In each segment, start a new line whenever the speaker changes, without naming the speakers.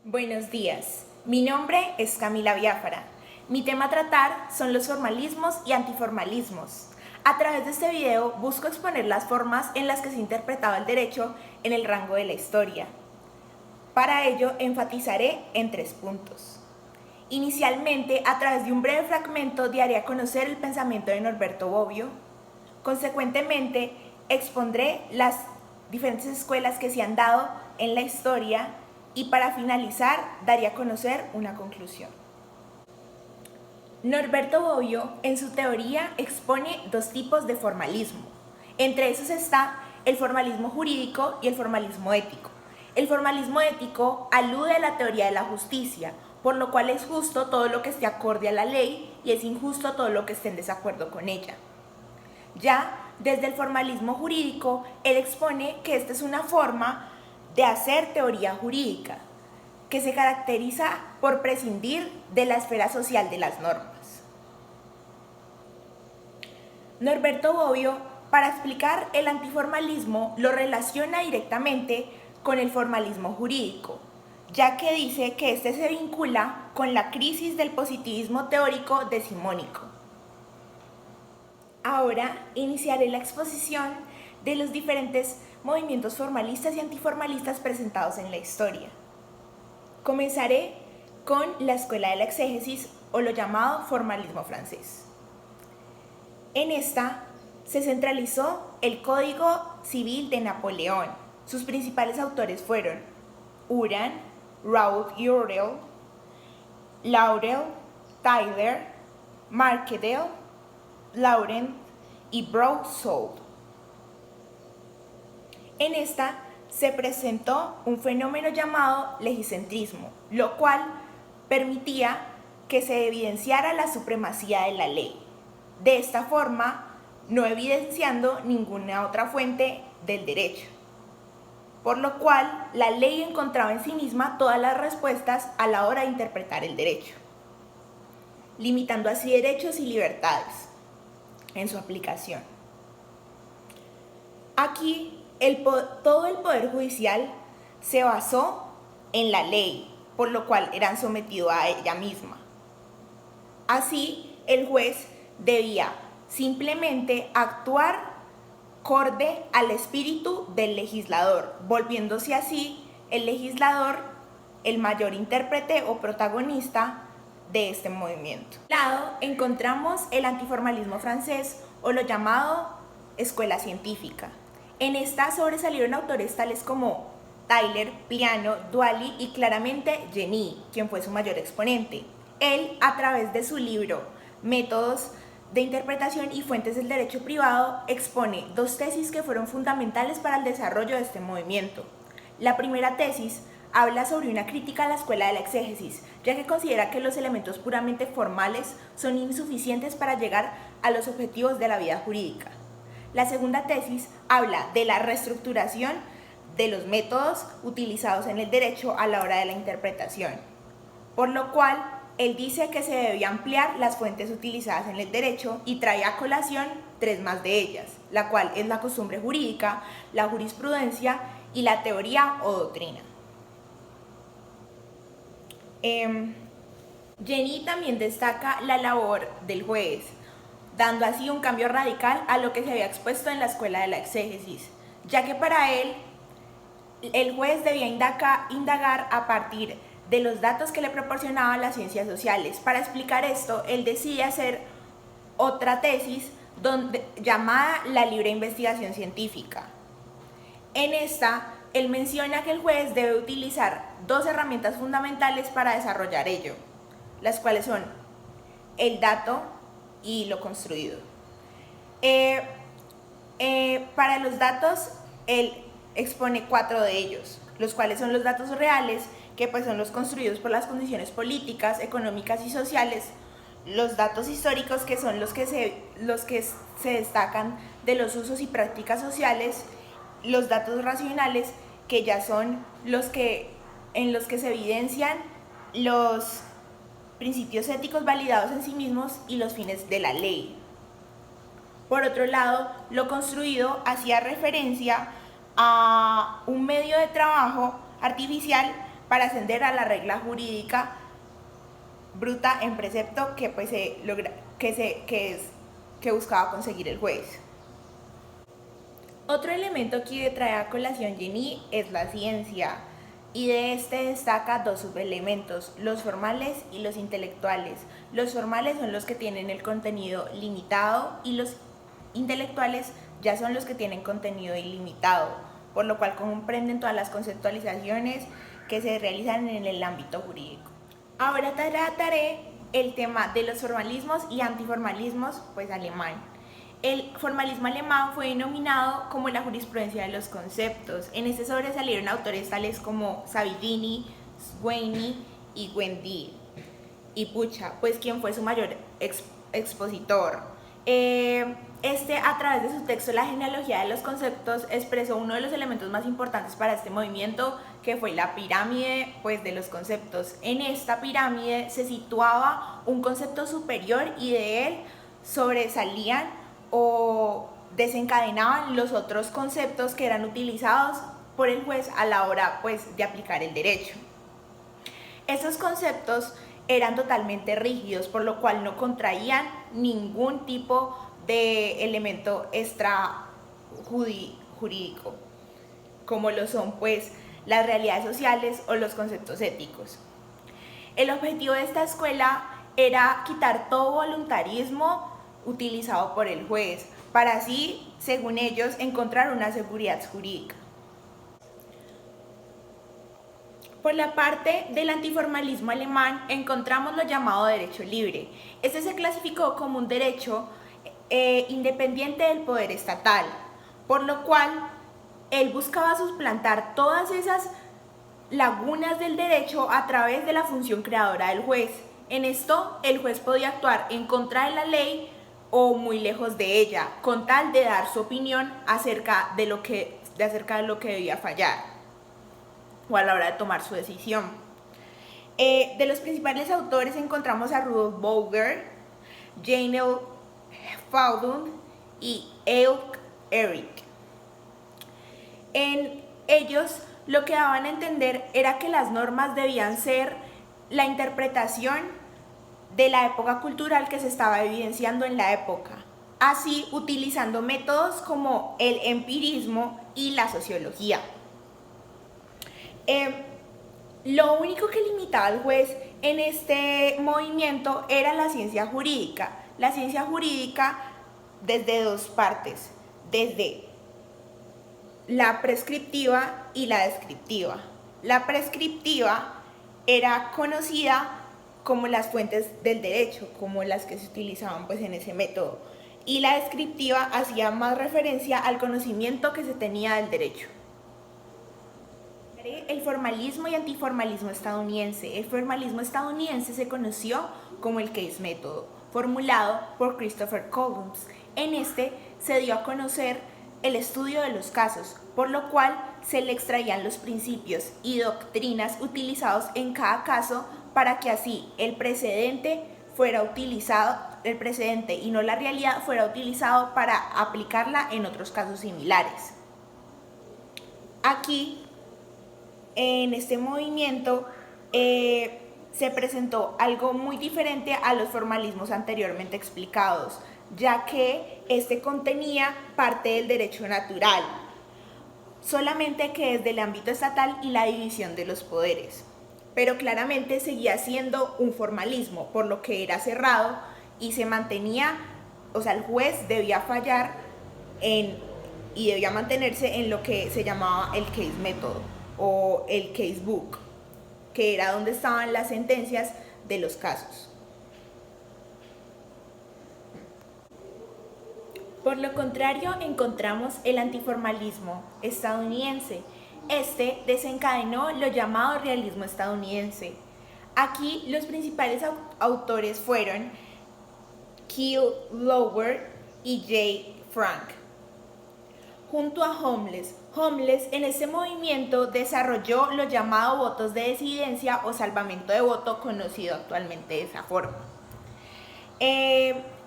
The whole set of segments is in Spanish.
Buenos días, mi nombre es Camila Biafara. Mi tema a tratar son los formalismos y antiformalismos. A través de este video busco exponer las formas en las que se interpretaba el derecho en el rango de la historia. Para ello enfatizaré en 3 puntos. Inicialmente, a través de un breve fragmento daré a conocer el pensamiento de Norberto Bobbio. Consecuentemente, expondré las diferentes escuelas que se han dado en la historia y para finalizar daré a conocer una conclusión. Norberto Bobbio en su teoría expone 2 tipos de formalismo. Entre esos está el formalismo jurídico y el formalismo ético. El formalismo ético alude a la teoría de la justicia, por lo cual es justo todo lo que esté acorde a la ley y es injusto todo lo que esté en desacuerdo con ella. Ya desde el formalismo jurídico, él expone que esta es una forma de hacer teoría jurídica, que se caracteriza por prescindir de la esfera social de las normas. Norberto Bobbio, para explicar el antiformalismo, lo relaciona directamente con el formalismo jurídico, ya que dice que este se vincula con la crisis del positivismo teórico decimonónico. Ahora iniciaré la exposición de los diferentes movimientos formalistas y antiformalistas presentados en la historia. Comenzaré con la escuela de la exégesis o lo llamado formalismo francés. En esta se centralizó el Código Civil de Napoleón. Sus principales autores fueron Uran, Raoul Urel, Laurel, Tyler, Markedale, Laurent y Brousseau. En esta se presentó un fenómeno llamado legicentrismo, lo cual permitía que se evidenciara la supremacía de la ley. De esta forma, no evidenciando ninguna otra fuente del derecho. Por lo cual, la ley encontraba en sí misma todas las respuestas a la hora de interpretar el derecho, limitando así derechos y libertades en su aplicación. Aquí, todo el poder judicial se basó en la ley, por lo cual eran sometidos a ella misma. Así, el juez debía simplemente actuar acorde al espíritu del legislador, volviéndose así el legislador el mayor intérprete o protagonista de este movimiento. De un lado encontramos el antiformalismo francés o lo llamado escuela científica. En esta sobresalieron autores tales como Tyler, Pliano, Douay y claramente Jenny, quien fue su mayor exponente. Él, a través de su libro Métodos de interpretación y fuentes del derecho privado, expone 2 tesis que fueron fundamentales para el desarrollo de este movimiento. La primera tesis habla sobre una crítica a la escuela de la exégesis, ya que considera que los elementos puramente formales son insuficientes para llegar a los objetivos de la vida jurídica. La segunda tesis habla de la reestructuración de los métodos utilizados en el derecho a la hora de la interpretación, por lo cual él dice que se debía ampliar las fuentes utilizadas en el derecho y trae a colación 3 más de ellas, la cual es la costumbre jurídica, la jurisprudencia y la teoría o doctrina. Jenny también destaca la labor del juez, dando así un cambio radical a lo que se había expuesto en la escuela de la exégesis, ya que para él, el juez debía indagar a partir de los datos que le proporcionaban las ciencias sociales. Para explicar esto, él decide hacer otra tesis llamada la libre investigación científica. En esta, él menciona que el juez debe utilizar 2 herramientas fundamentales para desarrollar ello, las cuales son el dato y lo construido. Para los datos, él expone 4 de ellos, los cuales son los datos reales, que pues son los construidos por las condiciones políticas, económicas y sociales, los datos históricos, que son los que se destacan de los usos y prácticas sociales, los datos racionales, que ya son en los que se evidencian los principios éticos validados en sí mismos y los fines de la ley. Por otro lado, lo construido hacía referencia a un medio de trabajo artificial para ascender a la regla jurídica bruta en precepto que pues que buscaba conseguir el juez. Otro elemento que trae a colación Jenny es la ciencia, y de este destaca dos subelementos, los formales y los intelectuales. Los formales son los que tienen el contenido limitado y los intelectuales ya son los que tienen contenido ilimitado, por lo cual comprenden todas las conceptualizaciones que se realizan en el ámbito jurídico. Ahora trataré el tema de los formalismos y antiformalismos, pues alemán. El formalismo alemán fue denominado como la jurisprudencia de los conceptos. En este sobresalieron autores tales como Savigny, Zweini y Wendy. Y pucha, pues quien fue su mayor expositor. A través de su texto La genealogía de los conceptos, expresó uno de los elementos más importantes para este movimiento, que fue la pirámide pues, de los conceptos. En esta pirámide se situaba un concepto superior y de él sobresalían o desencadenaban los otros conceptos que eran utilizados por el juez a la hora pues, de aplicar el derecho. Estos conceptos eran totalmente rígidos, por lo cual no contraían ningún tipo de elemento extrajurídico, como lo son pues las realidades sociales o los conceptos éticos. El objetivo de esta escuela era quitar todo voluntarismo utilizado por el juez, para así, según ellos, encontrar una seguridad jurídica. Por la parte del antiformalismo alemán encontramos lo llamado derecho libre. Este se clasificó como un derecho independiente del poder estatal, por lo cual él buscaba suplantar todas esas lagunas del derecho a través de la función creadora del juez. En esto, el juez podía actuar en contra de la ley o muy lejos de ella, con tal de dar su opinión acerca de lo que debía fallar o a la hora de tomar su decisión. De los principales autores encontramos a Rudolf Bauer, Janel Faudun y Elk Eric. En ellos lo que daban a entender era que las normas debían ser la interpretación de la época cultural que se estaba evidenciando en la época, así utilizando métodos como el empirismo y la sociología. Lo único que limitaba al juez en este movimiento era la ciencia jurídica. La ciencia jurídica desde dos partes, desde la prescriptiva y la descriptiva. La prescriptiva era conocida como las fuentes del derecho, como las que se utilizaban pues, en ese método. Y la descriptiva hacía más referencia al conocimiento que se tenía del derecho. El formalismo y antiformalismo estadounidense. El formalismo estadounidense se conoció como el case método, formulado por Christopher Columbus. En este se dio a conocer el estudio de los casos, por lo cual se le extraían los principios y doctrinas utilizados en cada caso para que así el precedente y no la realidad fuera utilizado para aplicarla en otros casos similares. Aquí, en este movimiento, se presentó algo muy diferente a los formalismos anteriormente explicados, ya que este contenía parte del derecho natural, solamente que desde el ámbito estatal y la división de los poderes. Pero claramente seguía siendo un formalismo, por lo que era cerrado y se mantenía, o sea, el juez debía fallar y debía mantenerse en lo que se llamaba el case método o el case book, que era donde estaban las sentencias de los casos. Por lo contrario, encontramos el antiformalismo estadounidense. Este desencadenó lo llamado realismo estadounidense. Aquí los principales autores fueron Keel Lower y J. Frank. Junto a Holmes en este movimiento desarrolló lo llamado votos de disidencia o salvamento de voto, conocido actualmente de esa forma.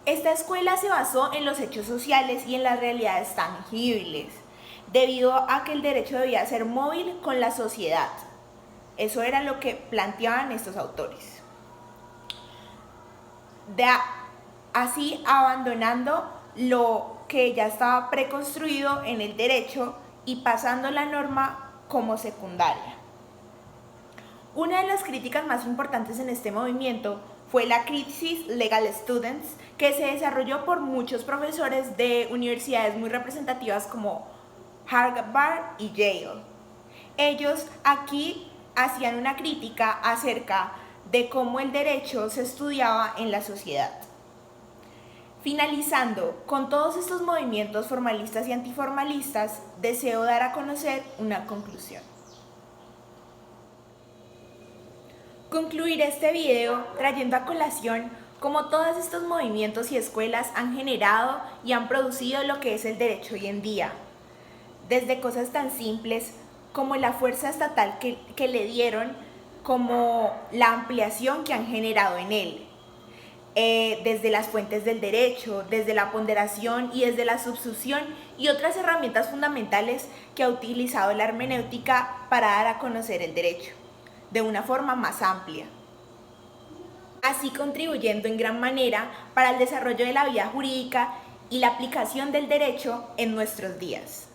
Esta escuela se basó en los hechos sociales y en las realidades tangibles, debido a que el derecho debía ser móvil con la sociedad. Eso era lo que planteaban estos autores. Así abandonando lo que ya estaba preconstruido en el derecho y pasando la norma como secundaria. Una de las críticas más importantes en este movimiento fue la crisis Legal Students, que se desarrolló por muchos profesores de universidades muy representativas como Harvard y Yale. Ellos aquí hacían una crítica acerca de cómo el derecho se estudiaba en la sociedad. Finalizando, con todos estos movimientos formalistas y antiformalistas, deseo dar a conocer una conclusión. Concluiré este video trayendo a colación cómo todos estos movimientos y escuelas han generado y han producido lo que es el derecho hoy en día. Desde cosas tan simples como la fuerza estatal que le dieron, como la ampliación que han generado en él. Desde las fuentes del derecho, desde la ponderación y desde la subsución y otras herramientas fundamentales que ha utilizado la hermenéutica para dar a conocer el derecho de una forma más amplia, así contribuyendo en gran manera para el desarrollo de la vida jurídica y la aplicación del derecho en nuestros días.